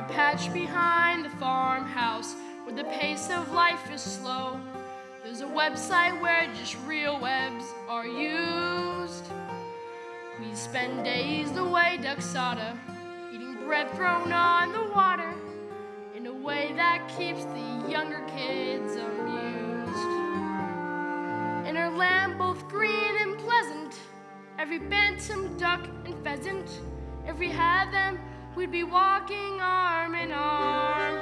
a patch behind the farmhouse where the pace of life is slow. There's a website where just real webs are used. We spend days the way ducks oughta, eating bread thrown on the water in a way that keeps the younger kids amused. In our land both green and pleasant, every bantam, duck, and pheasant, if we had them, we'd be walking arm in arm.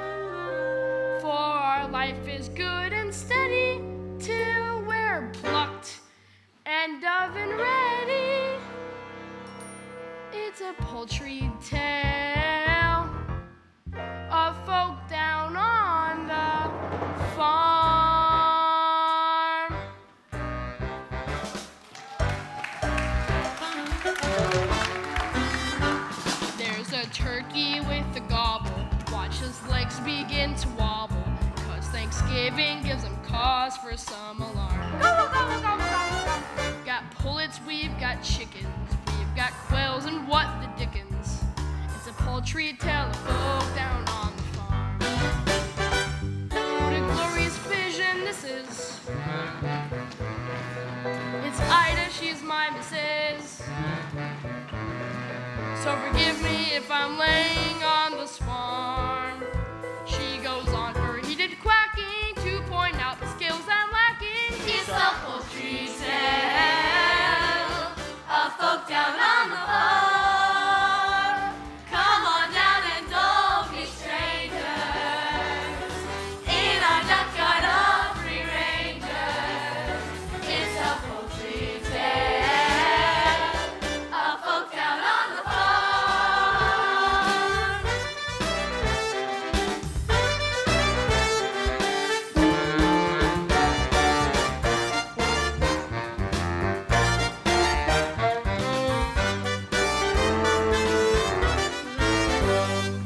For our life is good and steady till we're plucked and oven ready. It's a poultry tale of folk down on the farm. There's a turkey with a gobble, watch his legs begin to wobble, 'cause Thanksgiving gives him cause for some alarm. Got pullets, we've got chickens, we've got quails, and what the dickens. It's a poultry tale of folk down on the farm. What a glorious vision this is. It's Ida, she's my missus. So forgive me if I'm laying on this farm. She goes on her heated quacking to point out the skills I'm lacking. It's a poultry tale of folk down on the farm. Come on down and don't be strangers in our duckyard of free rangers. It's a poultry tale of folk down on the farm.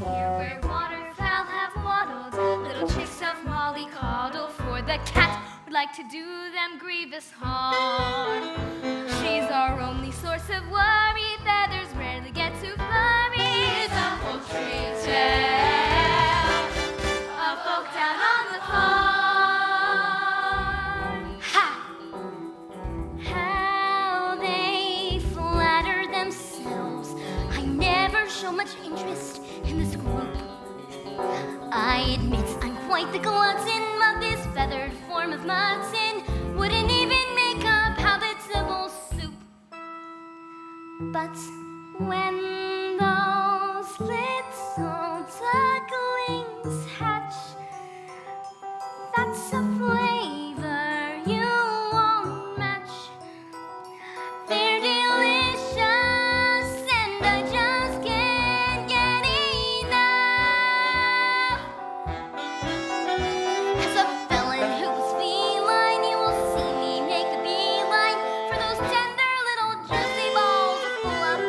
Here where waterfowl have waddled, little chicks of mollycoddle, for the cat would like to do them grievous harm. She's our only source of worry, feathers rarely get too flurry. It's a poultry tale of folk down on the farm. Ha! How they flatter themselves. I never show much interest in this group. I admit I'm quite the glutton of this feathered form of mutton. Wouldn't even make a palatable soup. But when those little ducklings hatch, that's a flavor you won't match. They're delicious and I just can't get enough. As a felon who's feline, you will see me make a beeline for those tender little juicy balls of fluff.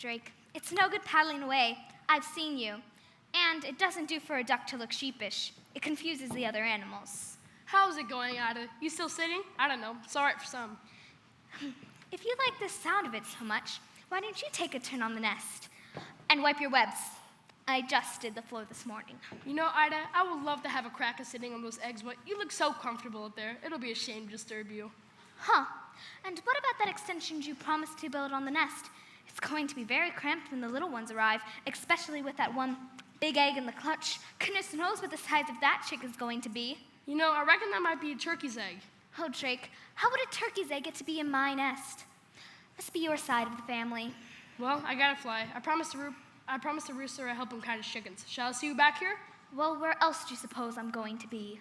Drake. It's no good paddling away. I've seen you. And it doesn't do for a duck to look sheepish. It confuses the other animals. How's it going, Ida? You still sitting? I don't know. It's all right for some. If you like the sound of it so much, why don't you take a turn on the nest and wipe your webs? I just did the floor this morning. You know, Ida, I would love to have a crack at sitting on those eggs, but you look so comfortable up there. It'll be a shame to disturb you. Huh. And what about that extension you promised to build on the nest? It's going to be very cramped when the little ones arrive, especially with that one big egg in the clutch. Goodness knows what the size of that chick is going to be. You know, I reckon that might be a turkey's egg. Oh, Drake, how would a turkey's egg get to be in my nest? Must be your side of the family. Well, I gotta fly. I promised the rooster I'd help him catch his chickens. Shall I see you back here? Well, where else do you suppose I'm going to be?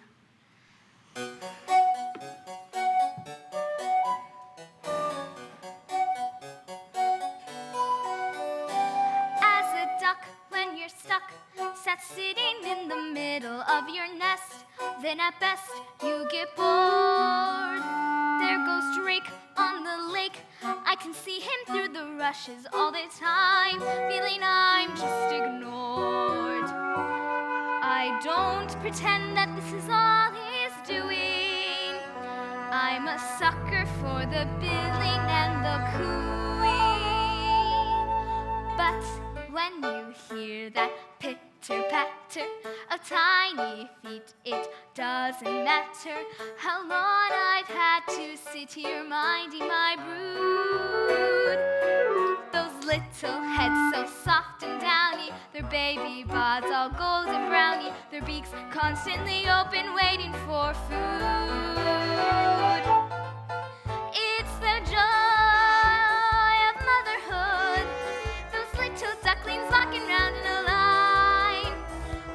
As a duck, when you're stuck, sat sitting in the middle of your nest, then at best you get bored. There goes Drake on the lake. I can see him through the rushes all the time, feeling I'm just ignored. I don't pretend that this is all he's doing. I'm a sucker for the billing and the cooing. But when you hear that pitter-patter of tiny feet, it doesn't matter how long I've had to sit here minding my brood. Those little heads so soft and downy, their baby bods all golden browny, their beaks constantly open waiting for food. It's the joy of motherhood, those little ducklings walking round in a line.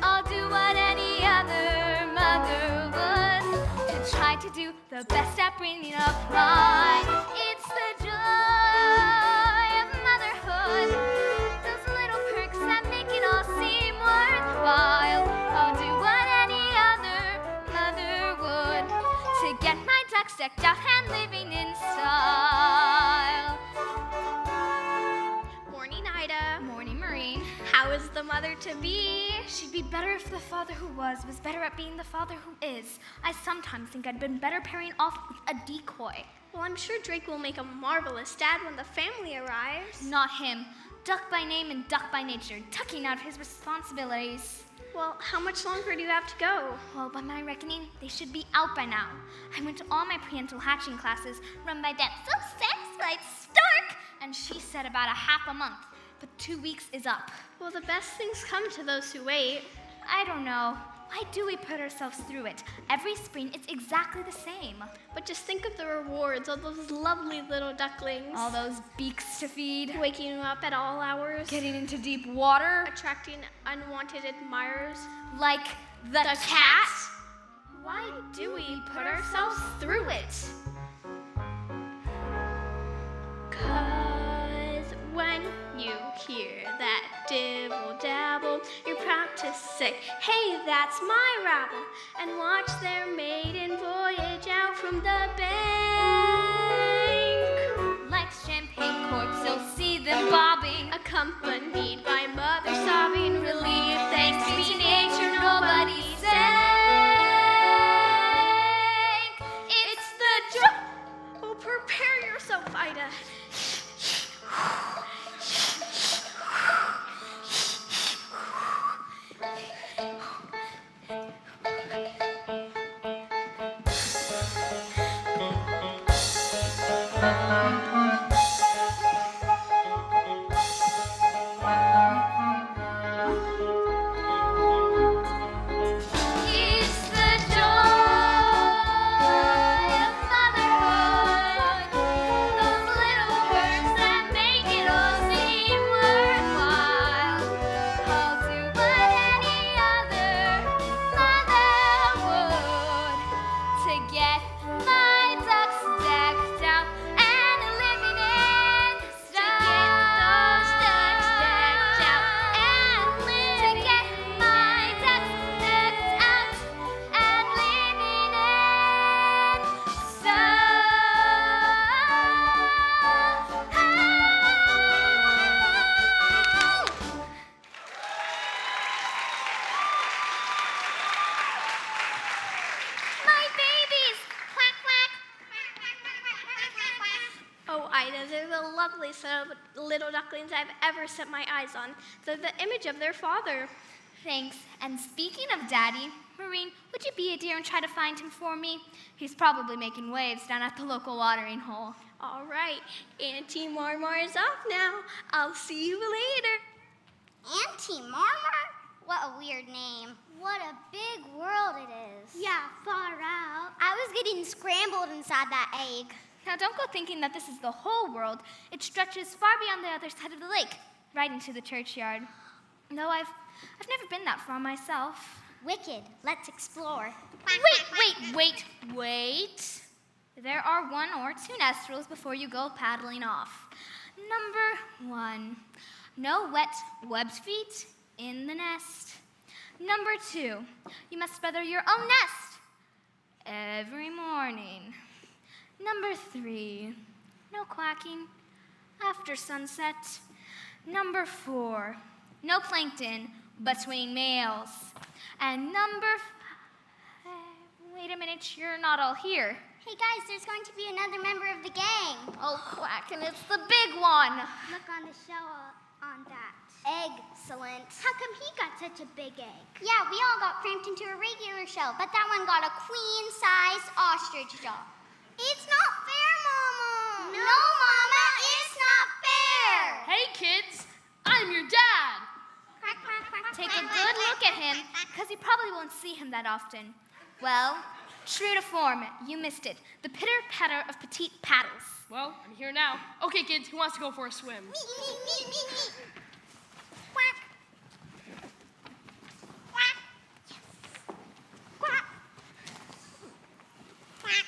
I'll do what any other mother would to try to do the best at bringing up mine. It's the joy of motherhood, those little perks that make it all seem worthwhile. I'll do what any other mother would to get my ducks decked out and living in style. Morning, Ida. Morning, Maureen. How is the mother-to-be? She'd be better if the father who was better at being the father who is. I sometimes think I'd been better pairing off with a decoy. Well, I'm sure Drake will make a marvelous dad when the family arrives. Not him. Duck by name and duck by nature, tucking out his responsibilities. Well, how much longer do you have to go? Well, by my reckoning, they should be out by now. I went to all my prenatal hatching classes run by that so satisfied Stark, and she said about a half a month. But 2 weeks is up. Well, the best things come to those who wait. I don't know. Why do we put ourselves through it? Every spring, it's exactly the same. But just think of the rewards of those lovely little ducklings. All those beaks to feed, Waking you up at all hours. getting into deep water, Attracting unwanted admirers. like the cat. Why do we put ourselves through it? 'Cause when you hear that dibble-dabble, you're proud to say, hey, that's my rabble, and watch their maiden voyage out from the bank. Like champagne corks, you'll see them bobbing. Accompanied by mother sobbing, relief, thanks Thanks be be to nature, nobody sank. It's the joy. Oh, prepare yourself, Ida. It's the joy of motherhood. Those little right. Those are the loveliest little ducklings I've ever set my eyes on. They're the image of their father. Thanks. And speaking of Daddy, Maureen, would you be a dear and try to find him for me? He's probably making waves down at the local watering hole. All right, Auntie Marmar is off now. I'll see you later. Auntie Marmar? What a weird name. What a big world it is. Yeah, far out. I was getting scrambled inside that egg. Now don't go thinking that this is the whole world. It stretches far beyond the other side of the lake, right into the churchyard. No, I've never been that far myself. Wicked. Let's explore. Wait. There are 1 or 2 nest rules before you go paddling off. Number 1, no wet webbed feet in the nest. Number 2, you must feather your own nest every morning. Number 3, no quacking after sunset. Number 4, no plankton between meals. And number 5, wait a minute, you're not all here. Hey guys, there's going to be another member of the gang. Oh, quack, and it's the big one. Look on the show on that. Excellent. How come he got such a big egg? Yeah, we all got cramped into a regular shell, but that one got a queen-sized ostrich jaw. It's not fair, Mama. No, Mama, it's not fair. Hey, kids, I'm your dad. Quack, quack, quack, Take a quack, good quack, look at him, because you probably won't see him that often. Well, true to form, you missed it. The pitter-patter of petite paddles. Well, I'm here now. Okay, kids, who wants to go for a swim? Me. Quack. Quack. Quack. Quack.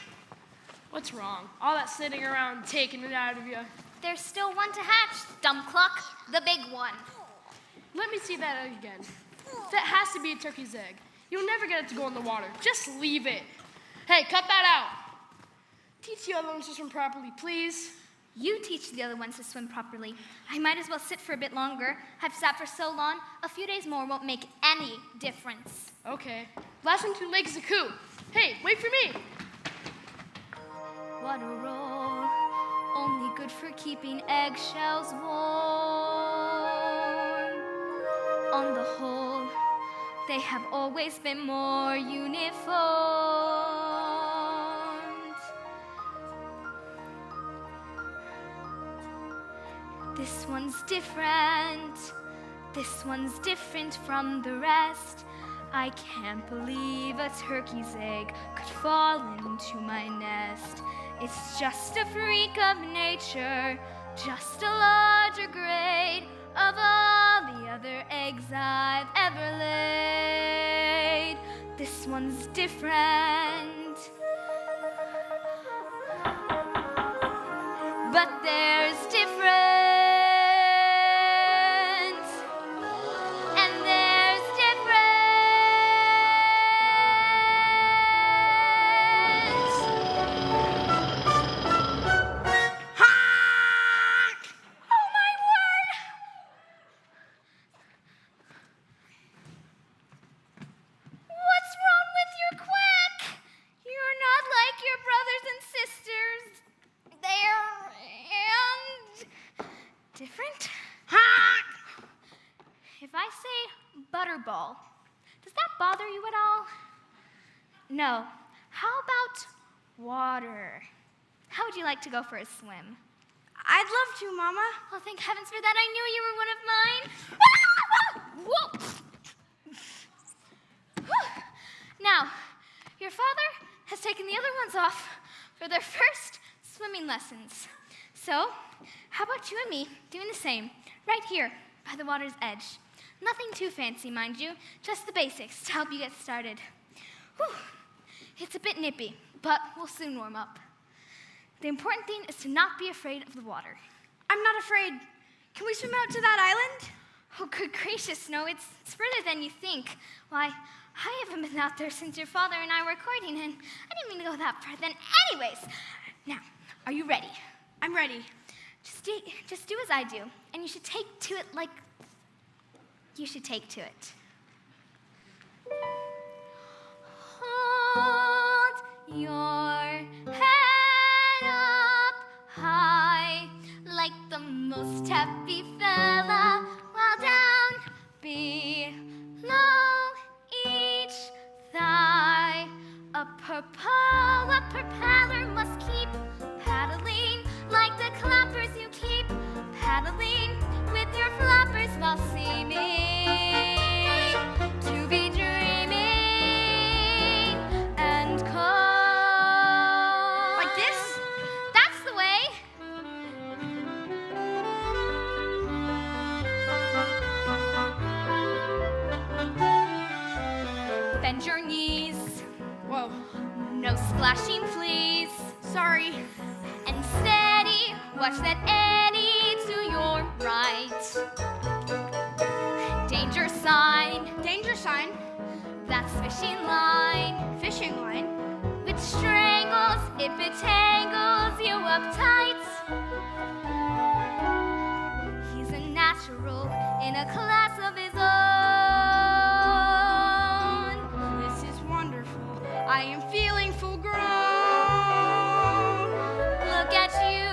What's wrong? All that sitting around taking it out of you. There's still one to hatch, dumb cluck, the big one. Let me see that egg again. That has to be a turkey's egg. You'll never get it to go in the water. Just leave it. Hey, cut that out. Teach the other ones to swim properly, please. You teach the other ones to swim properly. I might as well sit for a bit longer. I've sat for so long, a few days more won't make any difference. Okay. Last one to the lake is a coup. Hey, wait for me. What a roll, only good for keeping eggshells warm. On the whole, they have always been more uniformed. This one's different. This one's different from the rest. I can't believe a turkey's egg could fall into my nest. It's just a freak of nature, just a larger grade of all the other eggs I've ever laid. This one's different, but there's difference. And there's difference. Oh my word! What's wrong with your quack? You're not like your brothers and sisters. They're different. If I say butterball, does that bother you at all? No. How about water? How would you like to go for a swim? I'd love to, Mama. Oh, thank heavens for that. I knew you were one of mine. Whoa. Whew. Now, your father has taken the other ones off for their first swimming lessons. So, how about you and me doing the same, right here by the water's edge? Nothing too fancy, mind you, just the basics to help you get started. Whew. It's a bit nippy, but we'll soon warm up. The important thing is to not be afraid of the water. I'm not afraid. Can we swim out to that island? Oh, good gracious, no, it's further than you think. Why, I haven't been out there since your father and I were courting, and I didn't mean to go that far then. Anyways, now, are you ready? I'm ready. Just do as I do, and you should take to it like you should take to it. Hold your head up high. Watch that eddy to your right. Danger sign. Danger sign. That's fishing line. Fishing line. Which strangles if it tangles you up tight. He's a natural in a class of his own. This is wonderful. I am feeling full grown. Look at you,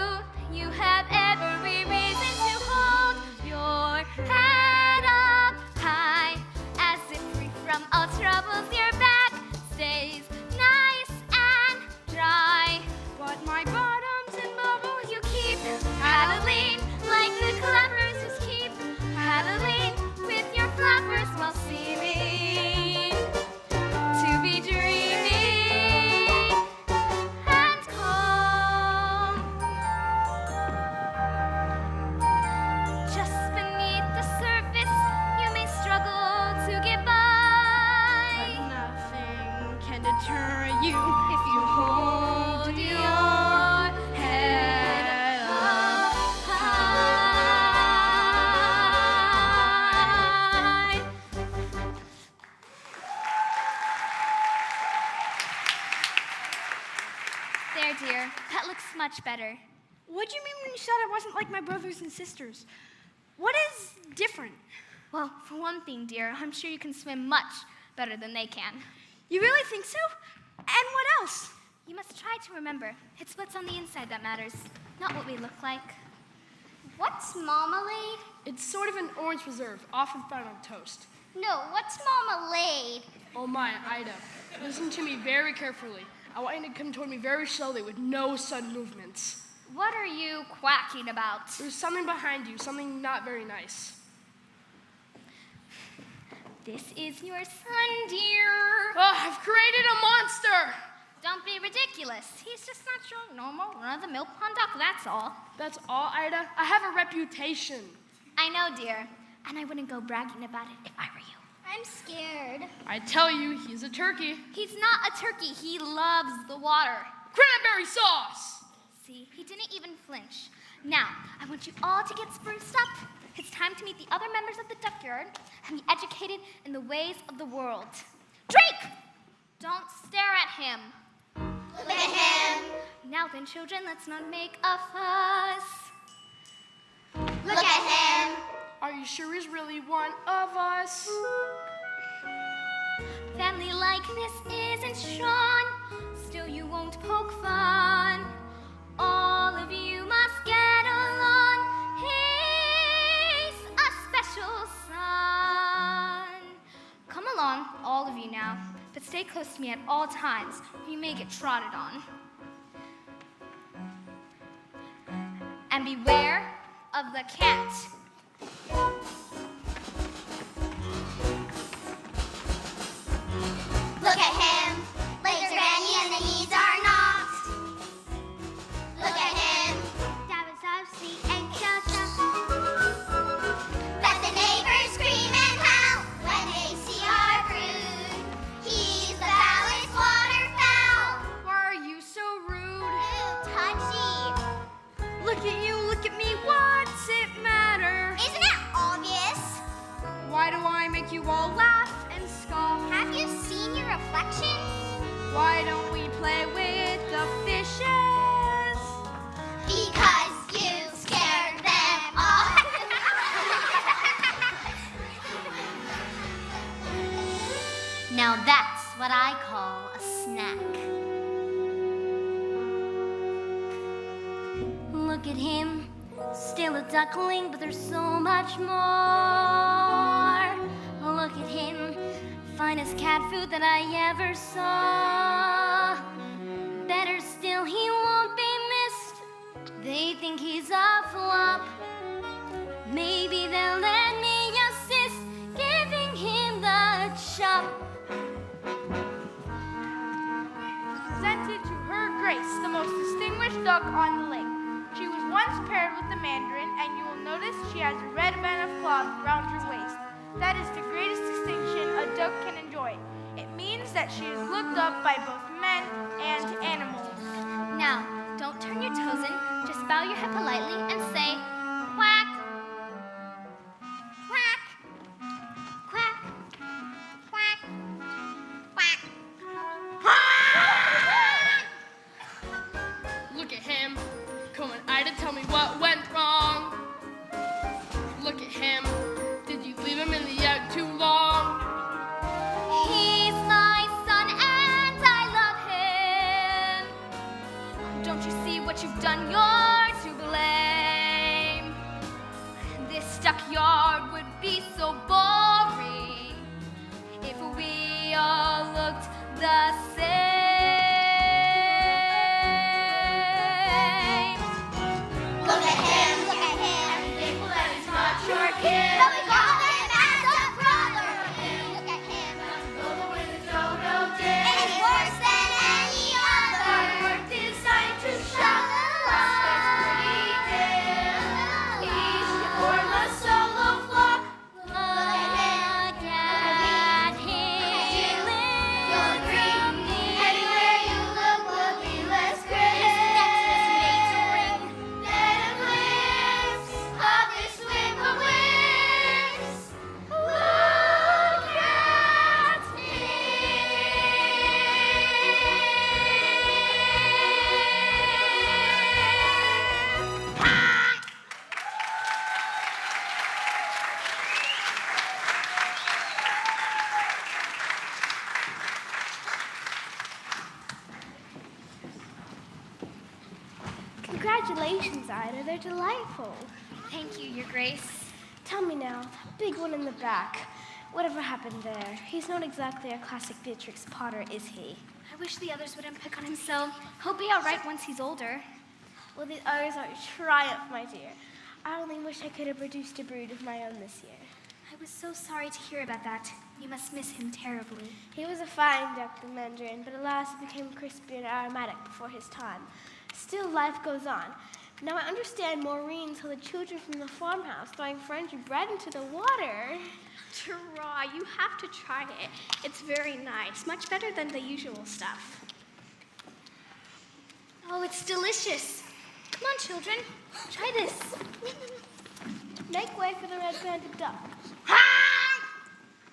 you have every reason to hold your head up high, as if free from all troubles. Your back stays nice and dry. But my bottoms and bubbles You keep paddling like the clappers just keep paddling with your flappers while seeming to be dreaming and calm. Just beneath the surface, you may struggle to get by. but nothing can deter you if you Hold hold your your head head up high. There, dear. That looks much better. What do you mean when you said I wasn't like my brothers and sisters? What is different? Well, for one thing, dear, I'm sure you can swim much better than they can. You really think so? And what else? You must try to remember, it's what's on the inside that matters, not what we look like. What's marmalade? It's sort of an orange preserve, often found on toast. No, what's marmalade? Oh my, Ida, listen to me very carefully. I want you to come toward me very slowly with no sudden movements. What are you quacking about? There's something behind you, something not very nice. This is your son, dear. Oh, I've created a monster! Don't be ridiculous. He's just not your normal run-of-the-mill pond duck, that's all. That's all, Ida? I have a reputation. I know, dear, and I wouldn't go bragging about it if I were you. I'm scared. I tell you, he's a turkey. He's not a turkey. He loves the water. Cranberry sauce! See, he didn't even flinch. Now, I want you all to get spruced up. It's time to meet the other members of the duck yard and be educated in the ways of the world. Drake! Don't stare at him. Look at him. Now then, children, let's not make a fuss. Look at him. Are you sure he's really one of us? Family likeness isn't shown, still you won't poke fun. All of you must get along. He's a special son. Come along, all of you now, but stay close to me at all times, or you may get trotted on. And beware of the cat. Look at him. Legs are bending and the knees are knocked. Look at him. Dabbits of sweet eggshells. Let the neighbors scream and howl when they see our brood. He's the foulest waterfowl. Why are you so rude? Ooh, touchy. Look at you, look at me, what's it matter? Isn't it obvious? Why do I make you all laugh and scoff? Have you seen your reflection? Why don't we play with the fishes? Because you scared them off. Now that's what I call a snack. Look at him, still a duckling, but there's so much more. Look at him, finest cat food that I ever saw. Better still, he won't be missed. They think he's a flop. Maybe they'll let me assist, giving him the chop. Presented to Her Grace, the most distinguished duck on the lake. She was once paired with the mandarin, and you will notice she has a red band of cloth around her waist. That is the greatest distinction a duck can enjoy. It means that she is looked up by both men and animals. Now, don't turn your toes in, just bow bow your head politely and say, quack, quack, quack, quack, quack. Look at him, coming I to tell me what went wrong. Look at him, did you leave him in the egg too long? He's my son and I love him. Don't you see what you've done? You're to blame. This stockyard would be so boring if we all looked the same. Look at him, look at him. Thankful that he's not your kid. But we call him as a brother. Look at him. Over with the dodo did. And he's worse than any other. Hard work designed to show the love. Each form a solo flock. Look at him. You'll agree. Anywhere you look will be less gray. Let him glimpse of his swim of wings. Look at him. Congratulations, Ida. They're delightful. Thank you, Your Grace. Tell me now, that big one in the back, whatever happened there? He's not exactly a classic Beatrix Potter, is he? I wish the others wouldn't pick on him so. He'll be all right once he's older. Well, the others are a triumph, my dear. I only wish I could have produced a brood of my own this year. I was so sorry to hear about that. You must miss him terribly. He was a fine duck, the mandarin, but alas, he became crispy and aromatic before his time. Still, life goes on. Now I understand Maureen saw the children from the farmhouse throwing French bread into the water. Try, you have to try it. It's very nice, much better than the usual stuff. Oh, it's delicious. Come on, children. Try this. Make way for the red-banded duck.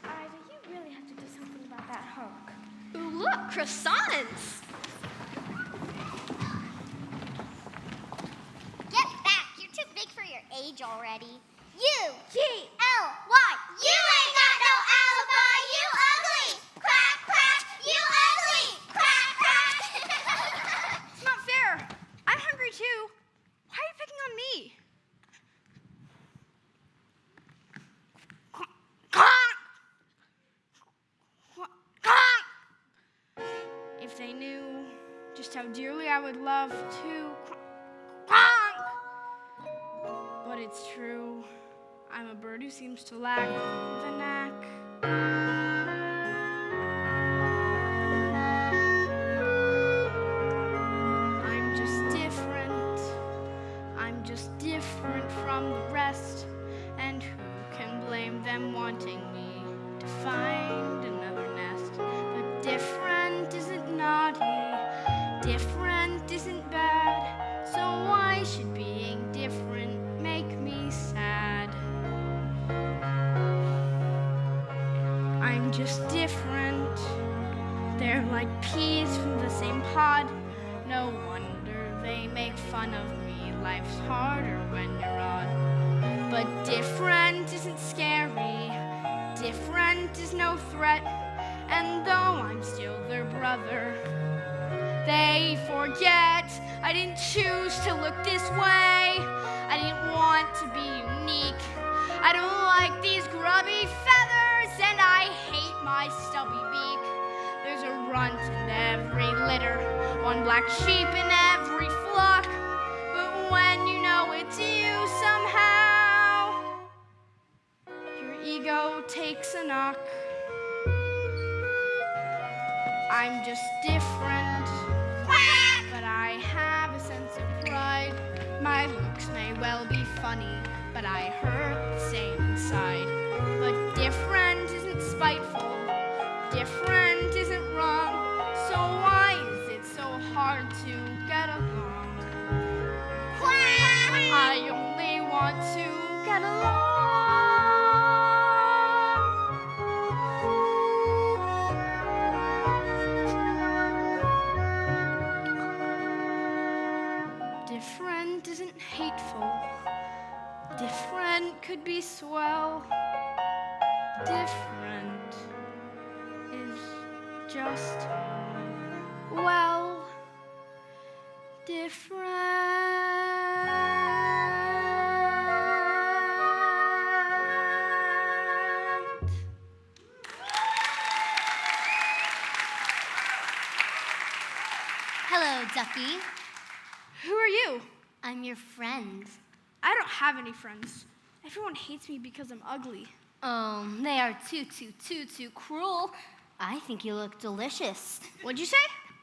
Ida, you really have to do something about that hunk. Ooh, look, croissants. Get back. You're too big for your age already. U-G-L-Y. You ain't got no alibi. You ugly. Quack, quack. You ugly. Quack, quack. It's not fair. I'm hungry too. Why are you picking on me? If they knew just how dearly I would love to. But it's true. I'm a bird who seems to lack the knack. I'm just different. I'm just different from the rest. And who can blame them wanting me to find another nest? But different isn't naughty. Different isn't bad. So why should being different make me sad? I'm just different. They're like peas from the same pod. No wonder they make fun of me. Life's harder when you're odd. But different isn't scary. Different is no threat. And though I'm still their brother, they forget I didn't choose to look this way. I didn't want to be unique. I don't like these grubby feathers, and I hate my stubby beak. There's a runt in every litter, one black sheep in every flock. But when you know it's you somehow, your ego takes a knock. I'm just different, but I have a sense of pride. My looks may well be funny, but I hurt the same inside. But different isn't spiteful, different isn't wrong. So why is it so hard to get along? Quack! Different isn't hateful. Different could be swell. Different is just, well, different. Hello, Ducky. Who are you? I'm your friend. I don't have any friends. Everyone hates me because I'm ugly. Oh, they are too cruel. I think you look delicious. What'd you say?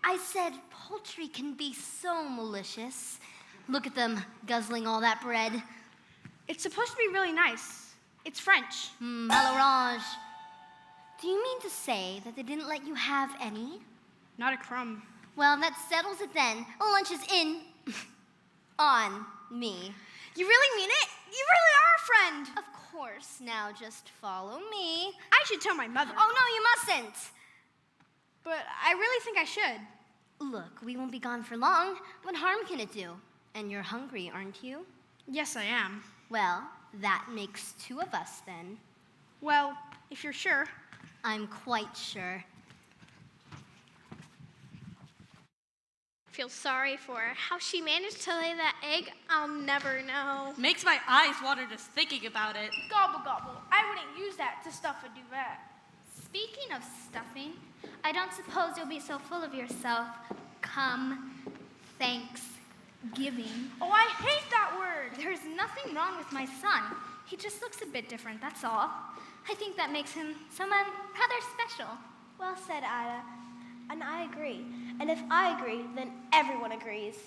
I said poultry can be so malicious. Look at them guzzling all that bread. It's supposed to be really nice. It's French. Malorage. Do you mean to say that they didn't let you have any? Not a crumb. Well, that settles it then. Lunch is in on me. You really mean it? You really are a friend. Of course. Now just follow me. I should tell my mother. Oh, no, you mustn't. But I really think I should. Look, we won't be gone for long. What harm can it do? And you're hungry, aren't you? Yes, I am. Well, that makes two of us then. Well, if you're sure. I'm quite sure. Feel sorry for her. How she managed to lay that egg, I'll never know. Makes my eyes water just thinking about it. Gobble, gobble. I wouldn't use that to stuff a duvet. Speaking of stuffing, I don't suppose you'll be so full of yourself come Thanksgiving. Oh, I hate that word. There's nothing wrong with my son. He just looks a bit different, that's all. I think that makes him someone rather special. Well said, Ida. And I agree. And if I agree, then everyone agrees.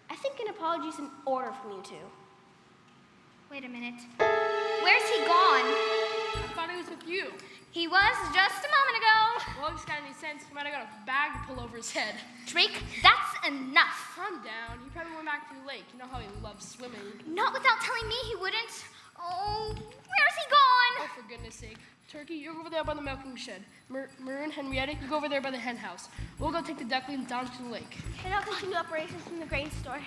I think an apology is in order from you two. Wait a minute. Where's he gone? I thought he was with you. He was just a moment ago. Well, he's got any sense. He might have got a bag to pull over his head. Drake, that's enough. Calm down. He probably went back to the lake. You know how he loves swimming. Not without telling me he wouldn't. Oh, where's he Oh, gone? for goodness sake. Turkey, you go over there by the milking shed. Maroon, Henrietta, you go over there by the hen house. We'll go take the ducklings down to the lake. And I'll continue operations from the grain store.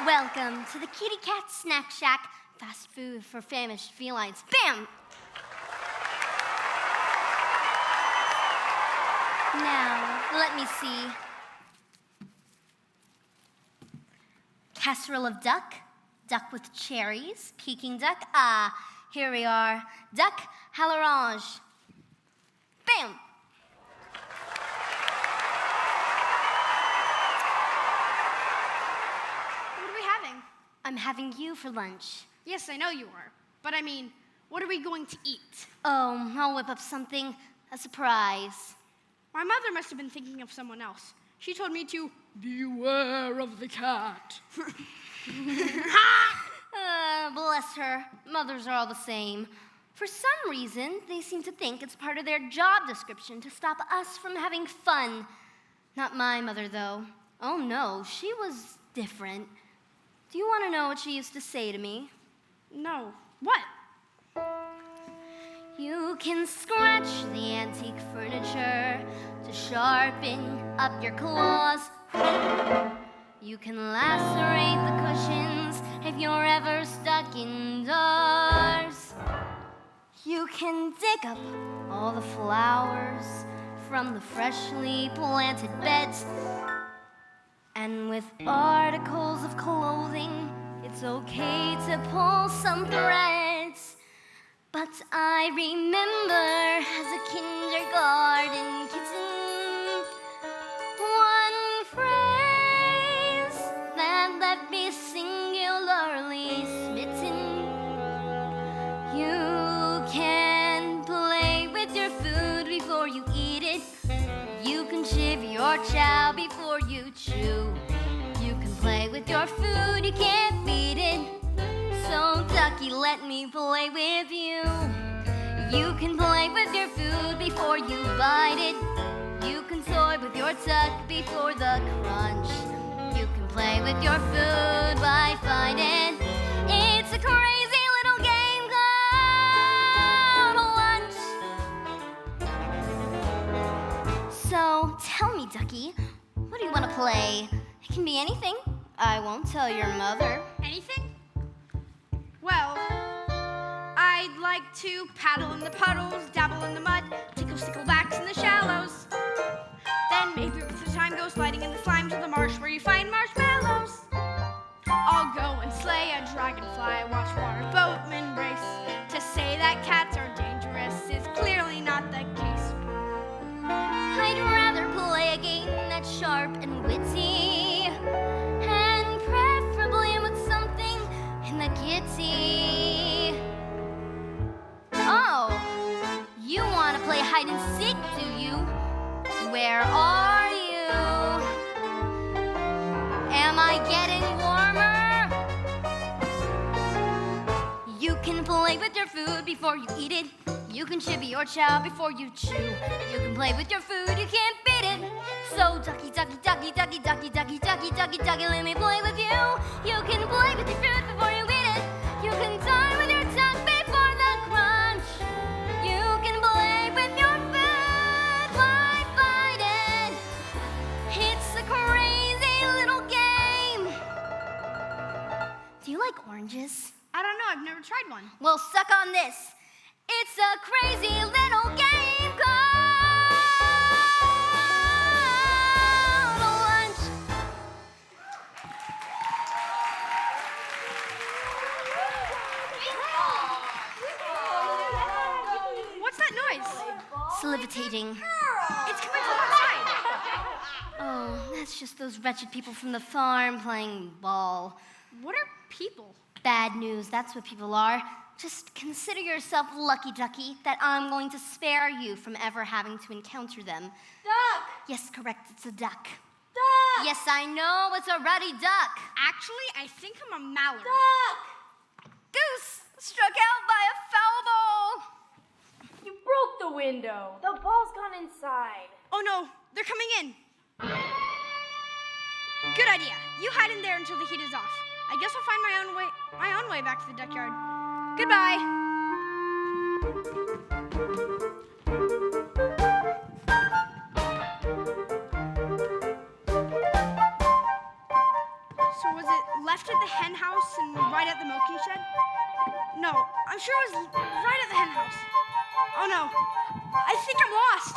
Welcome to the Kitty Cat Snack Shack, fast food for famished felines. Bam! Now, let me see. Casserole of duck, duck with cherries, Peking duck. Ah, here we are. Duck à l'orange. Bam! What are we having? I'm having you for lunch. Yes, I know you are. But I mean, what are we going to eat? Oh, I'll whip up something, a surprise. My mother must have been thinking of someone else. She told me to beware of the cat. Bless her. Mothers are all the same. For some reason, they seem to think it's part of their job description to stop us from having fun. Not my mother, though. Oh, no, she was different. Do you want to know what she used to say to me? No. What? You can scratch the antique furniture to sharpen up your claws. You can lacerate the cushions if you're ever stuck indoors. You can dig up all the flowers from the freshly planted beds. And with articles of clothing, it's okay to pull some threads. But I remember as a kindergarten kitten, one phrase that left me singularly smitten. You can play with your food before before you eat it. You can shiv your chow before you chew. You can play with your food, you can't beat it. So ducky, let me play with you. You can play with your food before you bite it. You can toy with your duck before the crunch. You can play with your food by fighting. It's a crazy little game called lunch. So tell me, ducky, what do you want to play? It can be anything. I won't tell your mother. Anything? Well, I'd like to paddle in the puddles, dabble in the mud, tickle sticklebacks in the shallows. Then maybe with the time go sliding in the slimes of the marsh where you find marshmallows. I'll go and slay a dragonfly, watch water boatmen race. To say that cats are dangerous is clearly not the case. I'd rather play a game that's sharp and witty, and preferably with something in the kitty. Oh, you want to play hide and seek, do you? Where are you? Am I getting warmer? You can play with your food before you eat it. You can chivvy your chow before you chew. You can play with your food, you can't beat it. So ducky, ducky, ducky, ducky, ducky, ducky, ducky, ducky, ducky, let me play with you. You can play with your food before you eat it. You can die with your tongue before the crunch. You can play with your food by fighting. It's a crazy little game. Do you like oranges? I don't know, I've never tried one. Well, suck on this. It's a crazy little game called lunch. What's that noise? Salivitating. It's coming from outside. Oh, that's just those wretched people from the farm playing ball. What are people? Bad news, that's what people are. Just consider yourself lucky, ducky, that I'm going to spare you from ever having to encounter them. Duck! Yes, correct, it's a duck. Duck! Yes, I know, it's a ruddy duck. Actually, I think I'm a mallard. Duck! Goose struck out by a foul ball. You broke the window. The ball's gone inside. Oh no, they're coming in. Good idea. You hide in there until the heat is off. I guess I'll find my own way back to the duckyard. Goodbye. So was it left at the hen house and right at the milking shed? No, I'm sure it was right at the hen house. Oh no, I think I'm lost.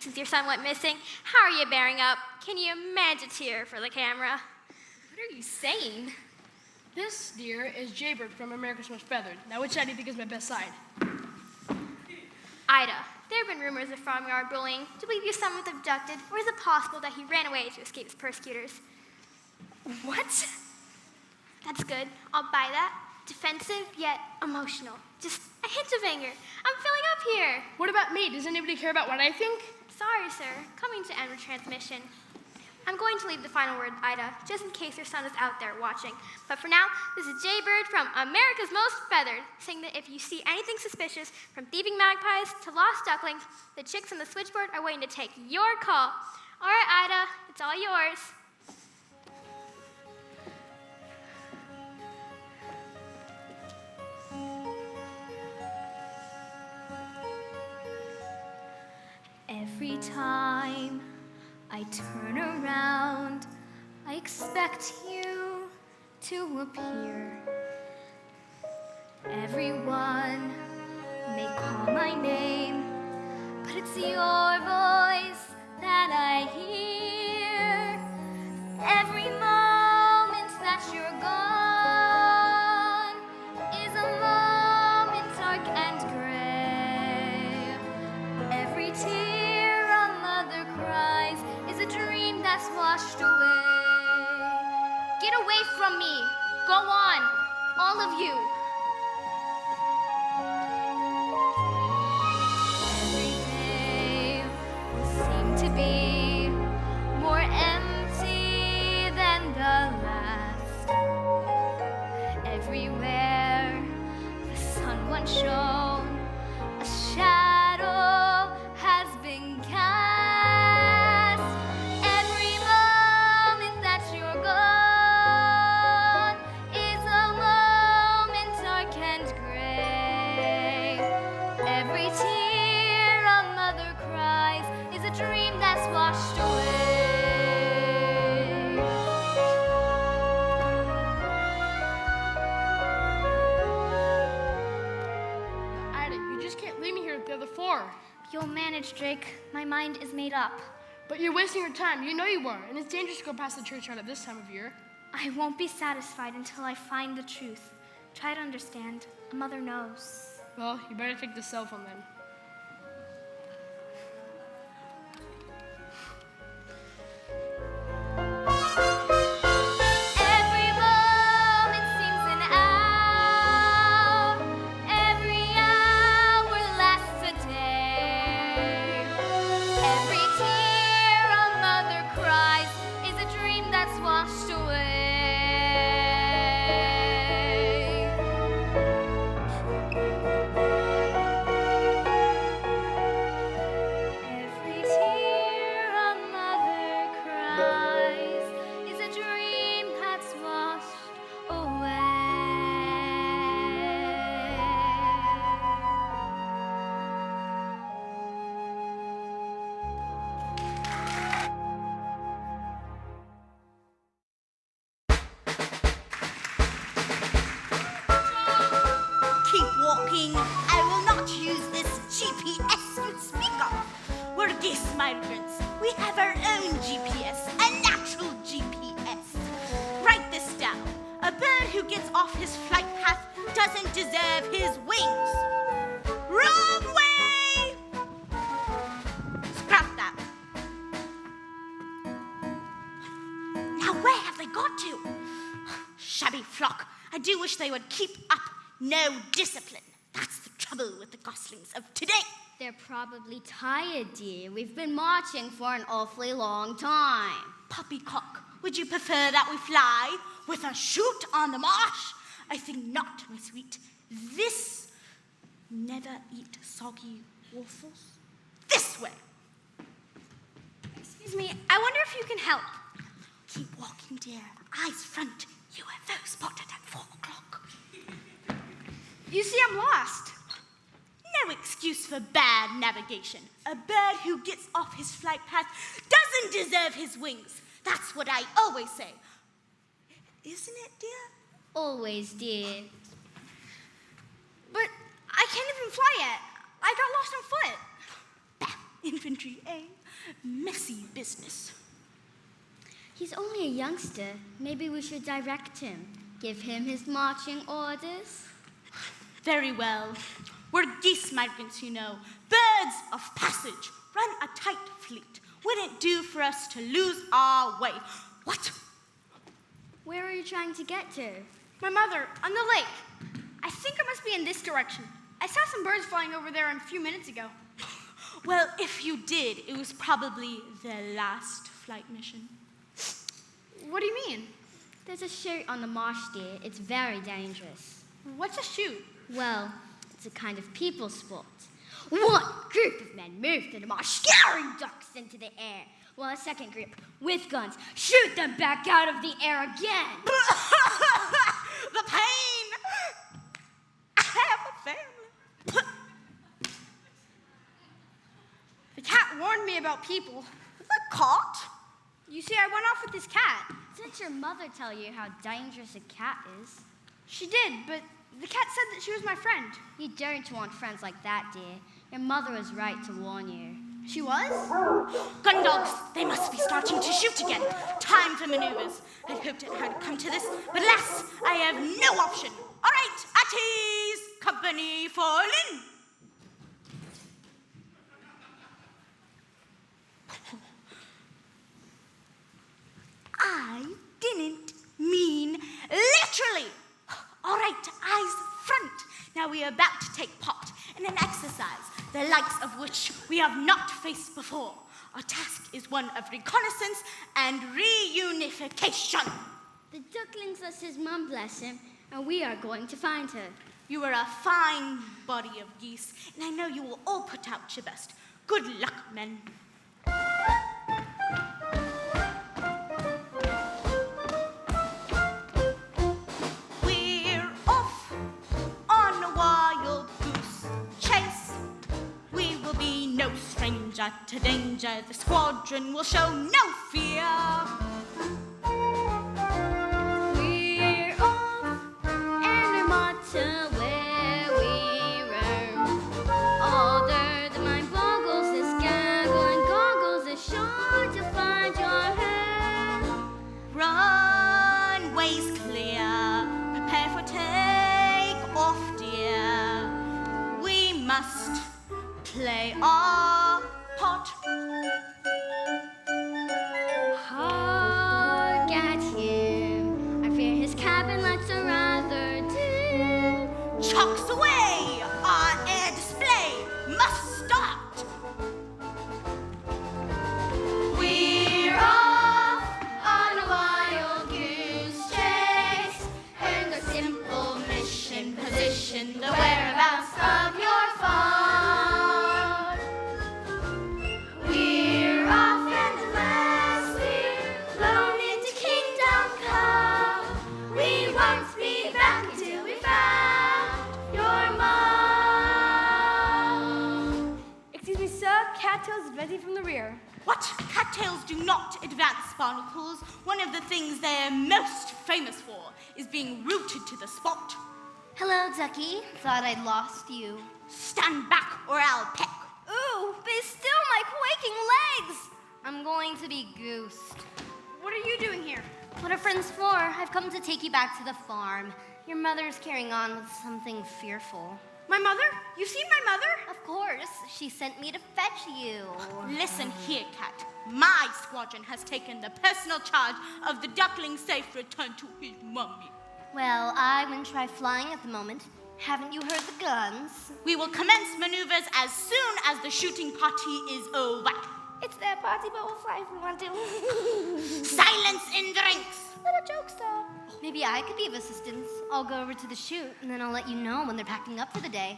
Since your son went missing, how are you bearing up? Can you manage a tear for the camera? What are you saying? This, dear, is Jaybird from America's Most Feathered. Now, which side do you think is my best side? Ida, there have been rumors of farmyard bullying. Do you believe your son was abducted, or is it possible that he ran away to escape his persecutors? What? That's good. I'll buy that. Defensive, yet emotional. Just a hint of anger. I'm filling up here. What about me? Does anybody care about what I think? Sorry, sir. Coming to end retransmission. I'm going to leave the final word, Ida, just in case your son is out there watching. But for now, this is Jaybird from America's Most Feathered, saying that if you see anything suspicious, from thieving magpies to lost ducklings, the chicks on the switchboard are waiting to take your call. All right, Ida, it's all yours. Every time I turn around, I expect you to appear. Everyone may call my name, but it's your voice that I hear. Every moment that you're gone is a moment once shown. A shadow has been cast. Every moment that you're gone is a moment dark and gray. Every tear a mother cries is a dream that's washed away. Ida, you just can't leave me here with the other four. You'll manage, Drake. My mind is made up. But you're wasting your time. You know you are. And it's dangerous to go past the churchyard at this time of year. I won't be satisfied until I find the truth. Try to understand. A mother knows. Well, you better take the cell phone then. Every moment seems an hour. Every hour lasts a day. Every tear a mother cries is a dream that's washed away. Every tear a mother cries is a dream that's washed away. Keep walking. I will not use this GPS you speak of. We're geese migrants. We have our own GPS, a natural GPS. Write this down. A bird who gets off his flight path doesn't deserve his wings. Wrong way! Scrap that. Now where have they got to? Shabby flock. I do wish they would keep up. No discipline. That's the trouble with the goslings of today. They're probably tired, dear. We've been marching for an awfully long time. Poppycock, would you prefer that we fly with a chute on the marsh? I think not, my sweet. This never eat soggy waffles. This way. Excuse me, I wonder if you can help. Keep walking, dear. Eyes front. UFO spotted at 4 o'clock. You see, I'm lost. No excuse for bad navigation. A bird who gets off his flight path doesn't deserve his wings. That's what I always say. Isn't it, dear? Always, dear. But I can't even fly yet. I got lost on foot. Bah, infantry, eh? Messy business. He's only a youngster. Maybe we should direct him. Give him his marching orders. Very well. We're geese migrants, you know. Birds of passage. Run a tight fleet. Wouldn't do for us to lose our way. What? Where are you trying to get to? My mother, on the lake. I think I must be in this direction. I saw some birds flying over there a few minutes ago. Well, if you did, it was probably their last flight mission. What do you mean? There's a chute on the marsh, dear. It's very dangerous. What's a chute? Well, it's a kind of people sport. One group of men move through the marsh, scaring ducks into the air, while a second group, with guns, shoot them back out of the air again. The pain! I have a family. The cat warned me about people. The cat? You see, I went off with this cat. Didn't your mother tell you how dangerous a cat is? She did, but the cat said that she was my friend. You don't want friends like that, dear. Your mother was right to warn you. She was? Gun dogs, they must be starting to shoot again. Time for maneuvers. I'd hoped it had come to this, but alas, I have no option. All right, at ease, company fall in. I didn't mean literally. All right, eyes front. Now we are about to take part in an exercise, the likes of which we have not faced before. Our task is one of reconnaissance and reunification. The duckling lost his mum, bless him, and we are going to find her. You are a fine body of geese, and I know you will all put out your best. Good luck, men. We're off on a wild goose chase. We will be no stranger to danger. The squadron will show no fear. We're off, and no matter where we roam, although the mind boggles, this gaggle and goggles is sure to find your home. Runways clear, prepare for take off, dear. We must play our part. Hark at him, I fear his cabin lights are rather dim. Chocks away, our air display must start. We're off on a wild goose chase, and our simple mission position the whereabouts of your farm. We're off, and at last we're blown into kingdom come. We won't be back until we found your mom. Excuse me, sir. Cattails advancing from the rear. What? Cattails do not advance, barnacles. One of the things they're most famous for is being rooted to the spot. Hello, Ducky. Thought I'd lost you. Stand back or I'll peck. Ooh, be still my quaking legs! I'm going to be goosed. What are you doing here? What are friends for? I've come to take you back to the farm. Your mother's carrying on with something fearful. My mother? You've seen my mother? Of course, she sent me to fetch you. Listen here, Cat. My squadron has taken the personal charge of the duckling safe return to his mummy. Well, I wouldn't try flying at the moment. Haven't you heard the guns? We will commence maneuvers as soon as the shooting party is over. It's their party, but we'll fly if we want to. Silence in the ranks. Little jokester. Maybe I could be of assistance. I'll go over to the chute, and then I'll let you know when they're packing up for the day.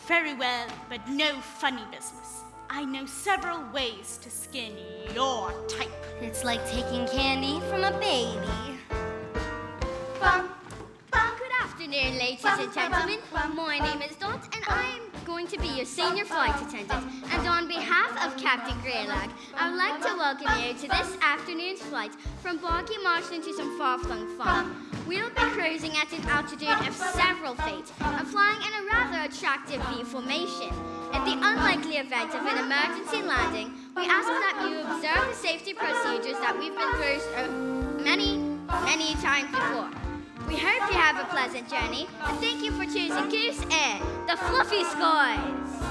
Very well, but no funny business. I know several ways to skin your type. It's like taking candy from a baby. Good afternoon, ladies and gentlemen. My name is Dot, and I'm going to be your senior flight attendant. And on behalf of Captain Greylag, I would like to welcome you to this afternoon's flight from boggy marshland to some far-flung farm. We'll be cruising at an altitude of several feet and flying in a rather attractive V formation. In the unlikely event of an emergency landing, we ask that you observe the safety procedures that we've been through many times before. We hope you have a pleasant journey, and thank you for choosing Goose Air, the fluffy skies.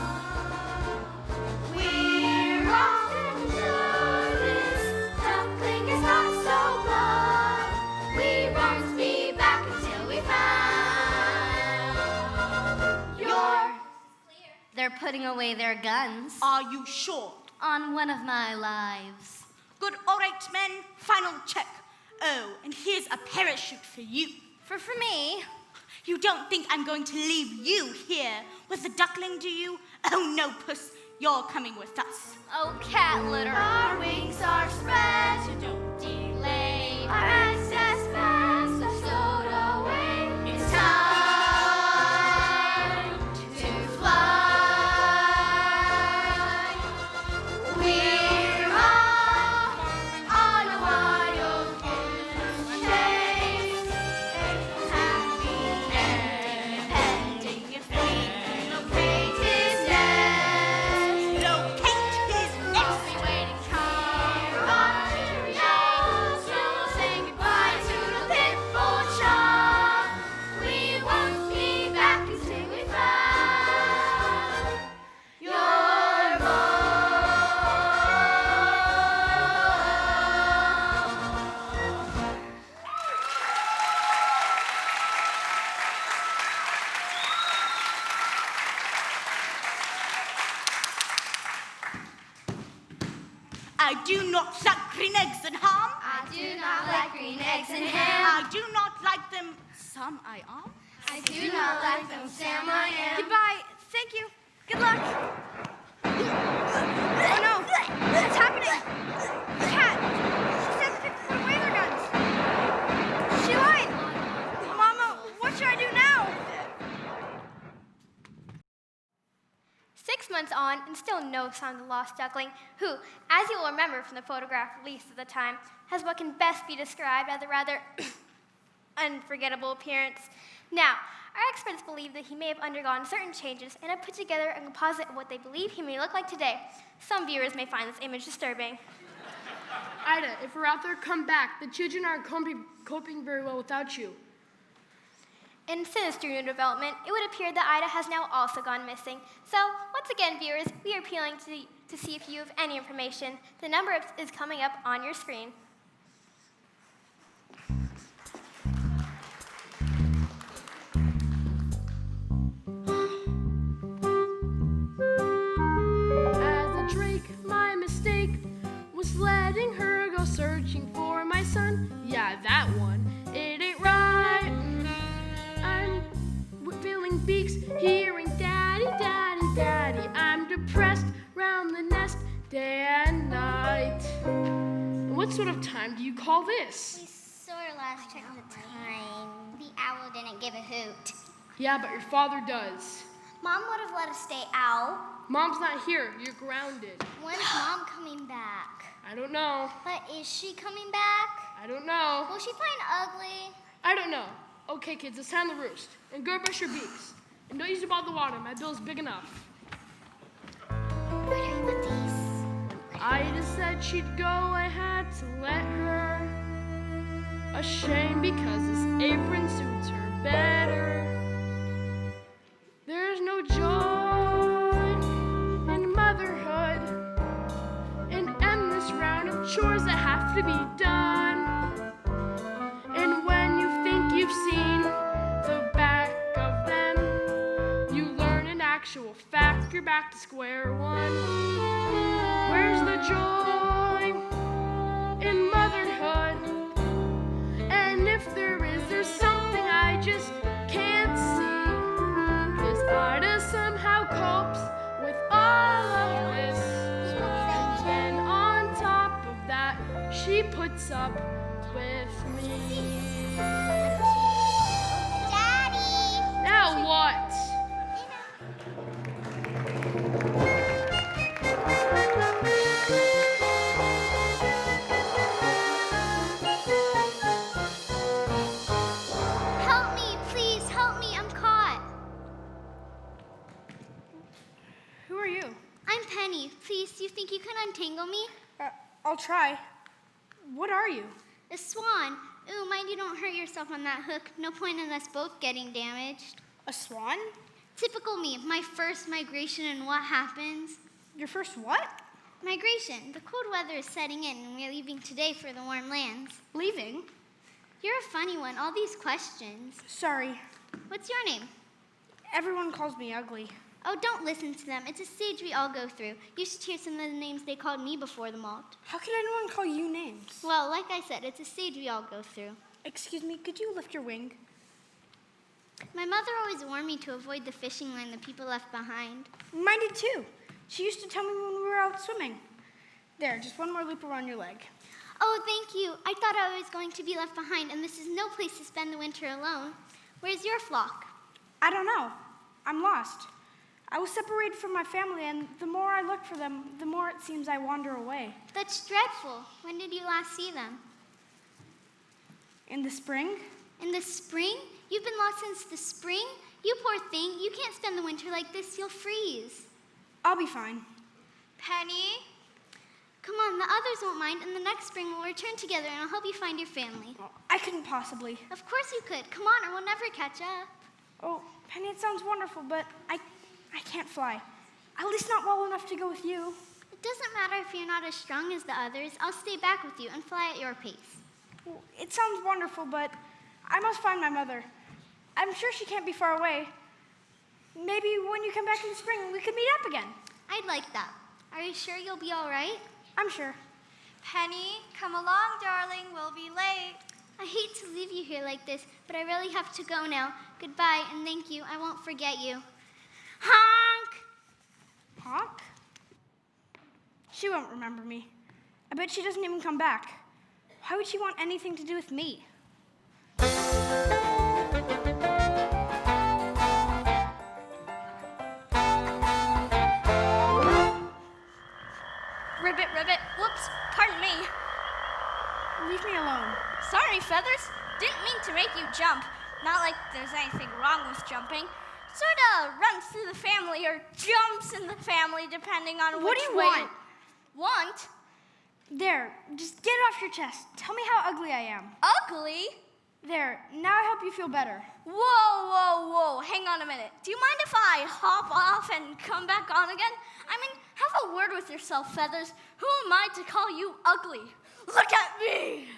We're off and sure this duckling is not so long. We won't be back until we found your... They're putting away their guns. Are you sure? On one of my lives. Good, all right, men. Final check. Oh, and here's a parachute for you. For me? You don't think I'm going to leave you here with the duckling, do you? Oh, no, puss. You're coming with us. Oh, cat litter. Our wings are spread, so don't delay. Our access pass are stowed away. It's time to fly. We're off on a wild goose chase. Happy and ending if we can locate his nest. Locate his nest. We'll be waiting here on the shore. So we'll say goodbye to the pitbull chum. We won't be back until we found your mom. I do not suck green eggs and ham. I do not like green eggs and ham. I do not like them. Some I am. I I do not like them, Sam, I am. Goodbye. Thank you. Good luck. Oh no, what's happening? The cat. She said the kids put away their guns. She lied. Mama, what should I do now? 6 months on, and still no sign of the lost duckling, who, as you will remember from the photograph released at the time, has what can best be described as a rather unforgettable appearance. Now, our experts believe that he may have undergone certain changes and have put together a composite of what they believe he may look like today. Some viewers may find this image disturbing. Ida, if we're out there, come back. The children aren't coping very well without you. In sinister new development, it would appear that Ida has now also gone missing. So, once again, viewers, we are appealing to see if you have any information. The number is coming up on your screen. As a drake, my mistake was letting her go searching for my son. Yeah, that one. It ain't right. I'm feeling beaks, hearing daddy, daddy, daddy. I'm depressed round the nest day and night. What sort of time do you call this? We sort of lost track of the time. The owl didn't give a hoot. Yeah, but your father does. Mom would have let us stay out. Mom's not here. You're grounded. When's Mom coming back? I don't know. But is she coming back? I don't know. Will she find ugly? I don't know. Okay, kids, it's time to roost. And go brush your beaks. And don't use up all the water. My bill's big enough. What are you with these? Ida said she'd go. I had to let her. A shame because this apron suits her better. There's no joy in motherhood. An endless round of chores that have to be done. And when you think you've seen the back of them, you learn in actual fact you're back to square one. Where's the joy in motherhood? And if there is, there's something I just can't see. 'Cause Ida somehow copes with all of this. And on top of that, she puts up with me. Daddy! Now what? Help me, please, help me, I'm caught. Who are you? I'm Penny. Please, do you think you can untangle me? I'll try. What are you? A swan. Ooh, mind you don't hurt yourself on that hook. No point in us both getting damaged. A swan? Typical me, my first migration and what happens? Your first what? Migration. The cold weather is setting in and we're leaving today for the warm lands. Leaving? You're a funny one, all these questions. Sorry. What's your name? Everyone calls me ugly. Oh, don't listen to them. It's a stage we all go through. You should hear some of the names they called me before the molt. How can anyone call you names? Well, like I said, it's a stage we all go through. Excuse me, could you lift your wing? My mother always warned me to avoid the fishing line that people left behind. Mine did too. She used to tell me when we were out swimming. There, just one more loop around your leg. Oh, thank you. I thought I was going to be left behind, and this is no place to spend the winter alone. Where's your flock? I don't know. I'm lost. I was separated from my family, and the more I look for them, the more it seems I wander away. That's dreadful. When did you last see them? In the spring? In the spring? You've been lost since the spring? You poor thing. You can't spend the winter like this. You'll freeze. I'll be fine. Penny? Come on, the others won't mind, and the next spring we'll return together, and I'll help you find your family. I couldn't possibly. Of course you could. Come on, or we'll never catch up. Oh, Penny, it sounds wonderful, but I can't fly. At least not well enough to go with you. It doesn't matter if you're not as strong as the others. I'll stay back with you and fly at your pace. Well, it sounds wonderful, but I must find my mother. I'm sure she can't be far away. Maybe when you come back in the spring, we could meet up again. I'd like that. Are you sure you'll be all right? I'm sure. Penny, come along, darling. We'll be late. I hate to leave you here like this, but I really have to go now. Goodbye, and thank you. I won't forget you. Honk! Honk? She won't remember me. I bet she doesn't even come back. Why would she want anything to do with me? Ribbit, ribbit. Whoops, pardon me. Leave me alone. Sorry, Feathers. Didn't mean to make you jump. Not like there's anything wrong with jumping. Sort of runs through the family or jumps in the family depending on What which do you way. want? Want? There, just get it off your chest. Tell me how ugly I am. Ugly? There, now I hope you feel better. Whoa, whoa, whoa. Hang on a minute. Do you mind if I hop off and come back on again? I mean, have a word with yourself, Feathers. Who am I to call you ugly? Look at me.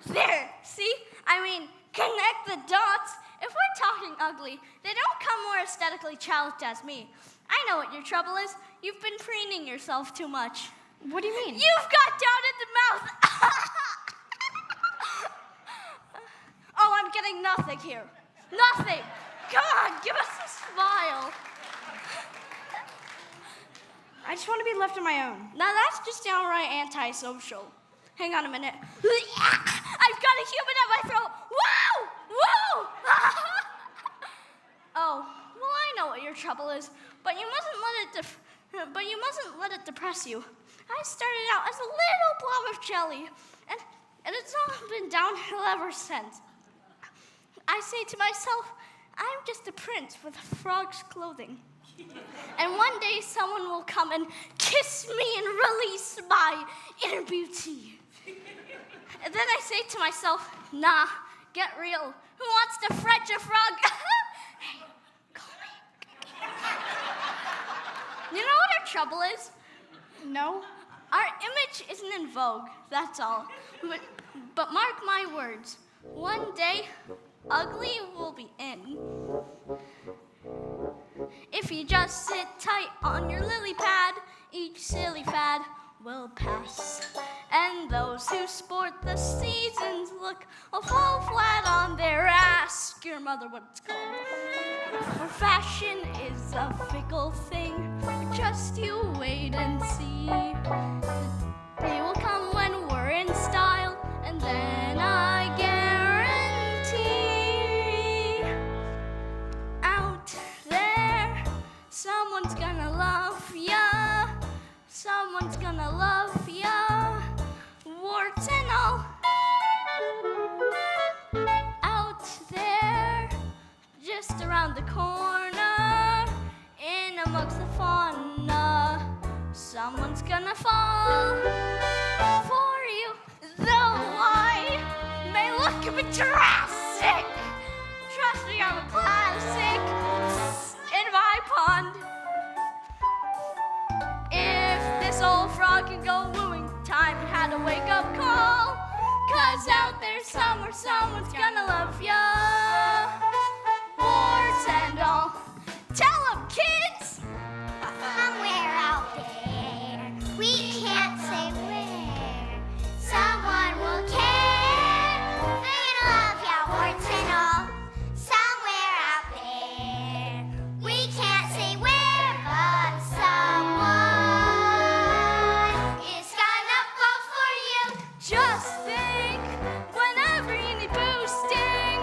There, see? I mean, connect the dots. If we're talking ugly, they don't come more aesthetically challenged as me. I know what your trouble is. You've been preening yourself too much. What do you mean? You've got down in the mouth. Oh, I'm getting nothing here. Nothing. Come on, give us a smile. I just want to be left on my own. Now that's just downright antisocial. Hang on a minute. I've got a human at my throat. Whoa! Whoa! Oh, well, I know what your trouble is, but you mustn't let it depress you. I started out as a little blob of jelly, and it's all been downhill ever since. I say to myself, I'm just a prince with frog's clothing. And one day someone will come and kiss me and release my inner beauty. And then I say to myself, nah, get real. Who wants to fetch a frog? Hey, call me. You know what our trouble is? No? Our image isn't in vogue, that's all. But mark my words, one day, ugly will be in. If you just sit tight on your lily pad, each silly fad will pass. And those who sport the seasons look will fall flat on their ass. Ask your mother what it's called. For fashion is a fickle thing, just you wait and see. The day will come when we're in style, and then I guarantee out there someone's gonna love ya, someone's gonna love ya, warts and all. Out there, just around the corner, in amongst the fauna, someone's gonna fall for you, though I may look a bit drastic. Trust me, I'm a classic in my pond. If this old frog can go wooing, time had a wake-up call. 'Cause out there somewhere, someone's gonna love ya, warts and all. Tell 'em, kids! Somewhere out there, we can't say where, someone will care. They're gonna love ya, warts and all. Somewhere out there, we can't say where, but someone is gonna fall for you. Just think, whenever you need boosting,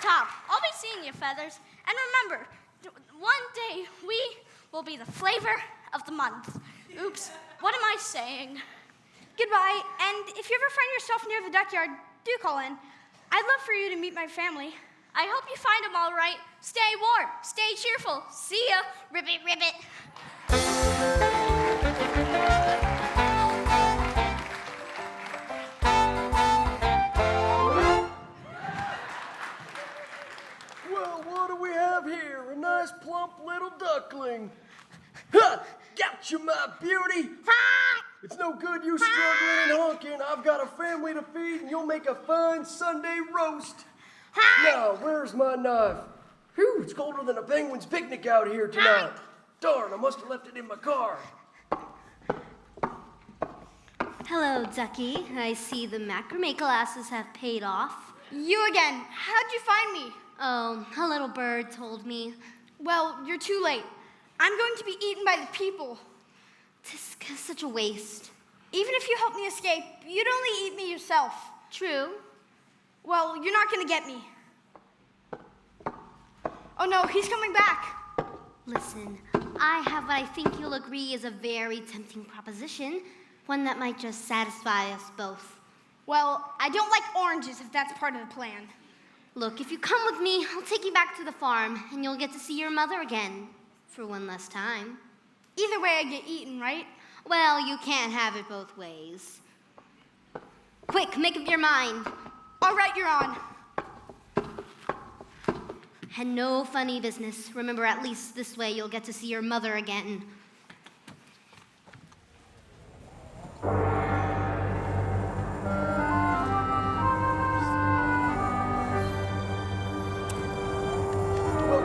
stop. I'll be seeing you, Feathers. And remember, one day we will be the flavor of the month. Oops, what am I saying? Goodbye, and if you ever find yourself near the duckyard, do call in. I'd love for you to meet my family. I hope you find them all right. Stay warm, stay cheerful. See ya. Ribbit, ribbit. Well, what do we have here? A nice plump little duckling. Ha! Gotcha, my beauty! It's no good you struggling and honking. I've got a family to feed, and you'll make a fine Sunday roast. Now, where's my knife? Whew, it's colder than a penguin's picnic out here tonight. Darn, I must have left it in my car. Hello, Ducky. I see the macrame classes have paid off. You again. How'd you find me? Oh, a little bird told me. Well, you're too late. I'm going to be eaten by the people. This is such a waste. Even if you help me escape, you'd only eat me yourself. True. Well, you're not going to get me. Oh no, he's coming back. Listen, I have what I think you'll agree is a very tempting proposition, one that might just satisfy us both. Well, I don't like oranges if that's part of the plan. Look, if you come with me, I'll take you back to the farm, and you'll get to see your mother again, for one less time. Either way, I get eaten, right? Well, you can't have it both ways. Quick, make up your mind. All right, you're on. And no funny business. Remember, at least this way you'll get to see your mother again. Well,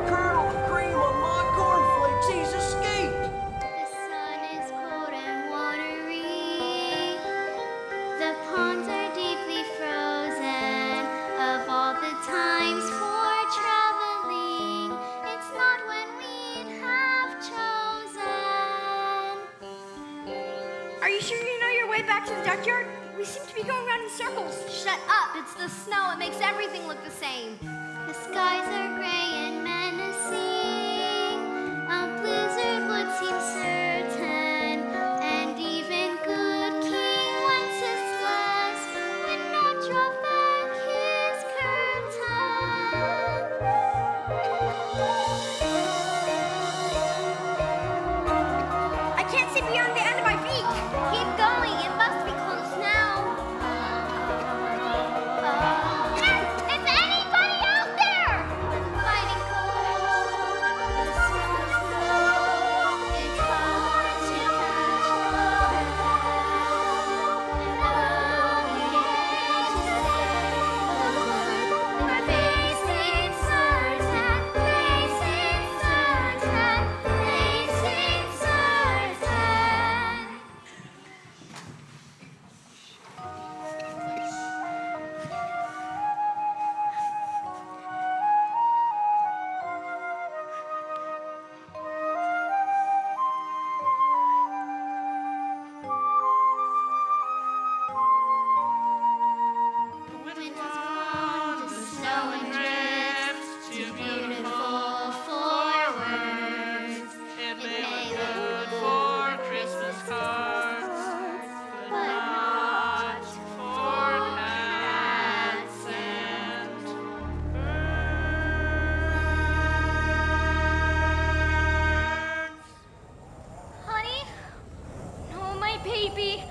Colonel, the cream on my cornflakes, he's escaped. The sun is cold and watery. The ponds are deeply frozen. Of all the times for traveling, it's not when we'd have chosen. Are you sure you know your way back to the duckyard? We seem to be going around in circles. Shut up, it's the snow. It makes everything look the same. The skies are gray and menacing. A blizzard would seem certain, and even good King Wenceslas would not draw back his curtain. I can't see beyond the end of my beak. Keep going, it must be close now. Is anybody out there? Fighting cold, the snow is low. It's hard to catch and all we get to say, the facing certain, facing certain, facing certain. Wind has blown the snow and drifts, too beautiful for words. It may look good for Christmas cards, but not for cats and birds. Honey? No, my baby.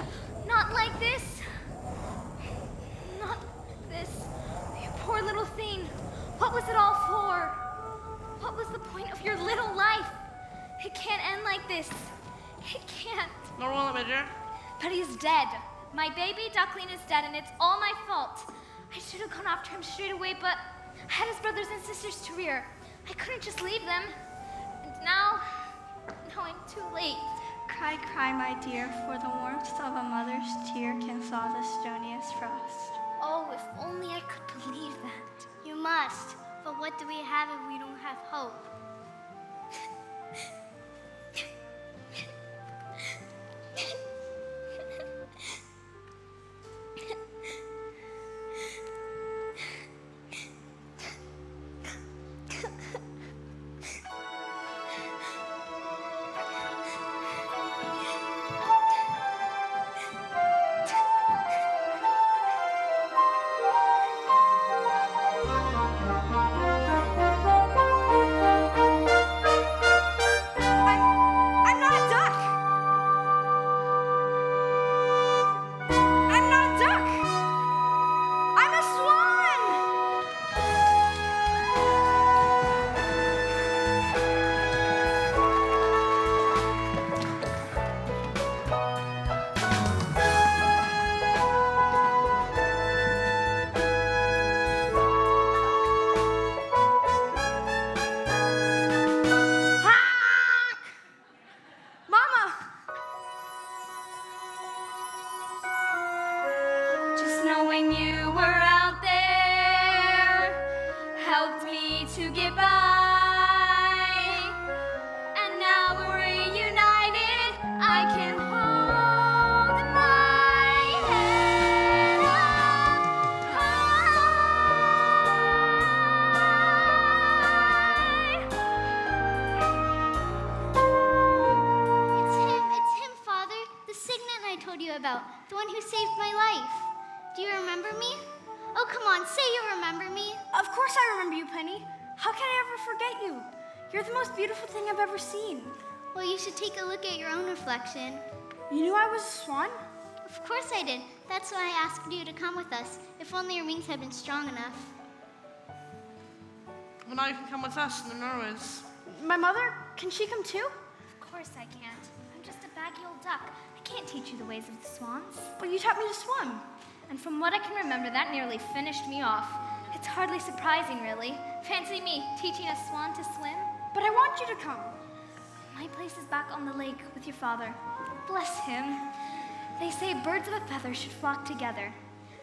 Not like this. Not this. You poor little thing. What was it all for? What was the point of your little life? It can't end like this. It can't. Nor will it, Major. But he's dead. My baby duckling is dead, and it's all my fault. I should have gone after him straight away, but I had his brothers and sisters to rear. I couldn't just leave them. And now I'm too late. Cry, cry, my dear, for the warmth of a mother's tear can thaw the stoniest frost. Oh, if only I could believe that. You must, but what do we have if we don't have hope? one who saved my life. Do you remember me? Oh, come on, say you remember me. Of course I remember you, Penny. How can I ever forget you? You're the most beautiful thing I've ever seen. Well, you should take a look at your own reflection. You knew I was a swan? Of course I did. That's why I asked you to come with us, if only your wings had been strong enough. Well, now you can come with us in the Norwes. My mother, can she come too? Of course I can't. I'm just a baggy old duck. I can't teach you the ways of the swans. But you taught me to swim. And from what I can remember, that nearly finished me off. It's hardly surprising, really. Fancy me teaching a swan to swim. But I want you to come. My place is back on the lake with your father. Bless him. They say birds of a feather should flock together.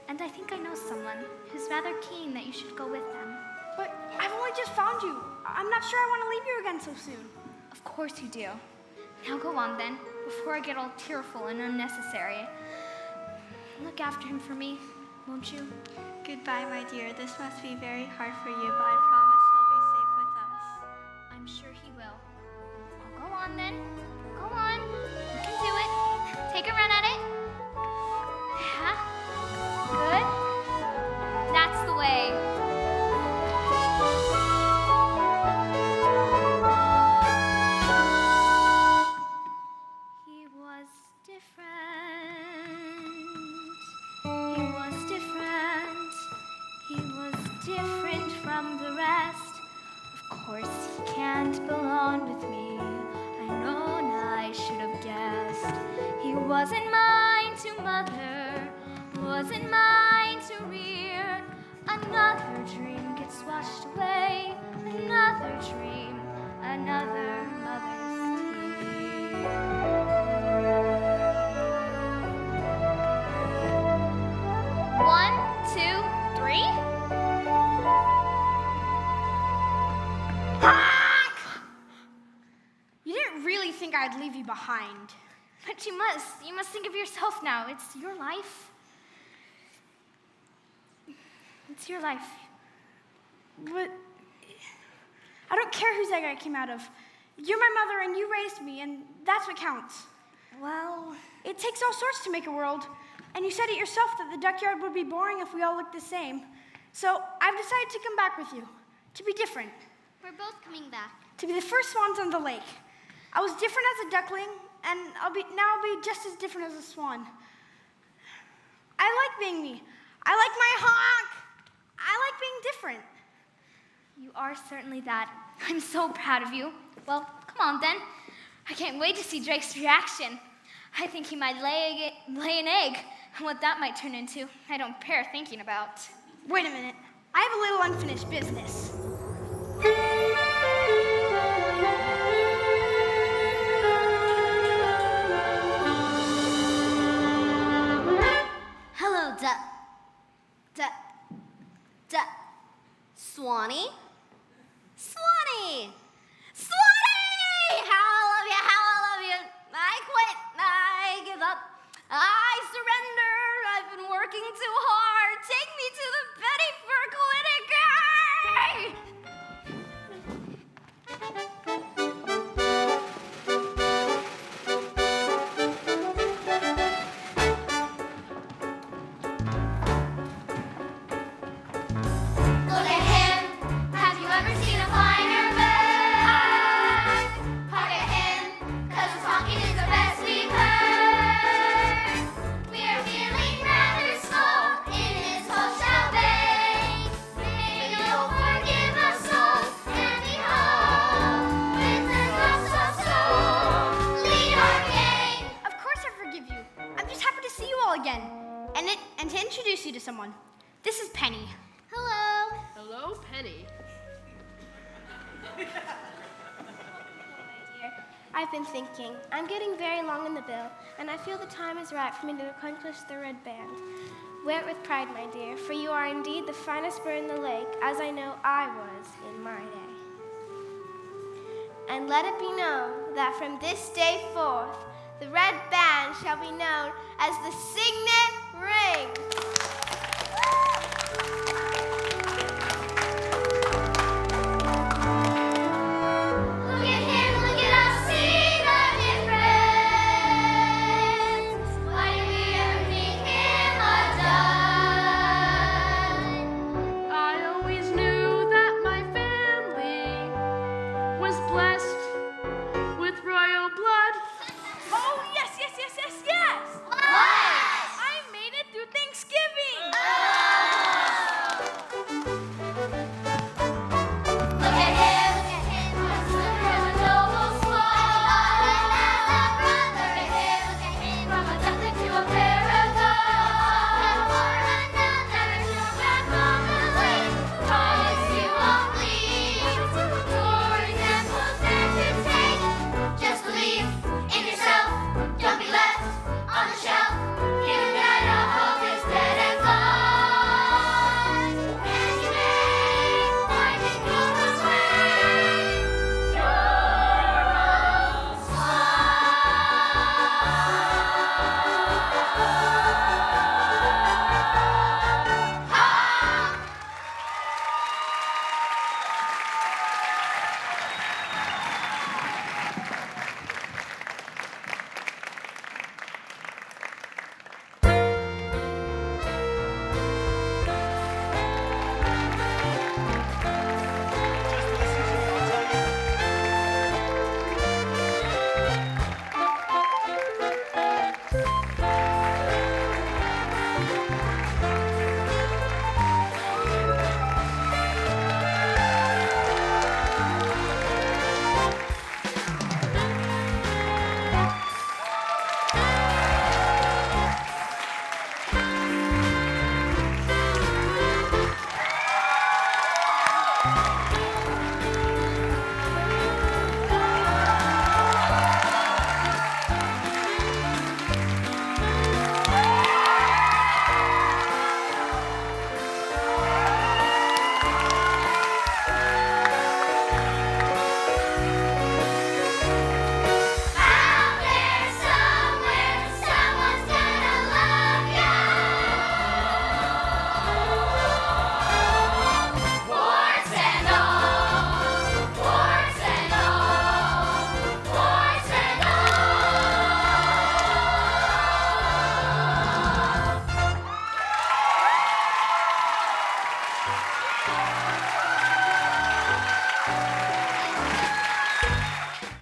And I think I know someone who's rather keen that you should go with them. But I've only just found you. I'm not sure I want to leave you again so soon. Of course you do. Now go on then, before I get all tearful and unnecessary. Look after him for me, won't you? Goodbye, my dear. This must be very hard for you, but I promise he'll be safe with us. I'm sure he will. Well, go on then. Go on. You can do it. Take a run at it. Yeah. Good. That's the way. He was different. He was different. He was different from the rest. Of course, he can't belong with me. I know and I should have guessed. He wasn't mine to mother, wasn't mine to rear. Another dream gets washed away. Another dream, another mother's tear. 1, 2, 3. You didn't really think I'd leave you behind. But you must think of yourself now. It's your life. It's your life. But I don't care whose egg I came out of. You're my mother and you raised me, and that's what counts. Well, it takes all sorts to make a world, and you said it yourself that the duckyard would be boring if we all looked the same. So I've decided to come back with you, to be different, We're both coming back. to be the first swans on the lake. I was different as a duckling, and I'll be just as different as a swan. I like being me. I like my honk. I like being different. you are certainly that. I'm so proud of you. Well, come on then. I can't wait to see Drake's reaction. I think he might lay an egg, and what that might turn into, I don't bear thinking about. Wait a minute. I have a little unfinished business. Hello, Swanee? Swanee! Swanee! How I love you. I quit. I give up. I surrender. I've been working too hard. Take me to the Betty for Look at him. Have you ever seen a finer bird? Hark at him, 'cause his honking is the best we've heard. We are feeling rather slow in this hotel bay. Maybe you'll forgive us souls and be home with the drops of soul. Lead our gang. Of course I forgive you. I'm just happy to see you all again. And to introduce you to someone. This is Penny. Hello. Hello, Penny. I've been thinking. I'm getting very long in the bill, and I feel the time is right for me to accomplish the red band. Wear it with pride, my dear, for you are indeed the finest bird in the lake, as I know I was in my day. And let it be known that from this day forth, the red band shall be known as the Signet Ring. Look at him, look at us, see the difference. Why do we ever think Bye.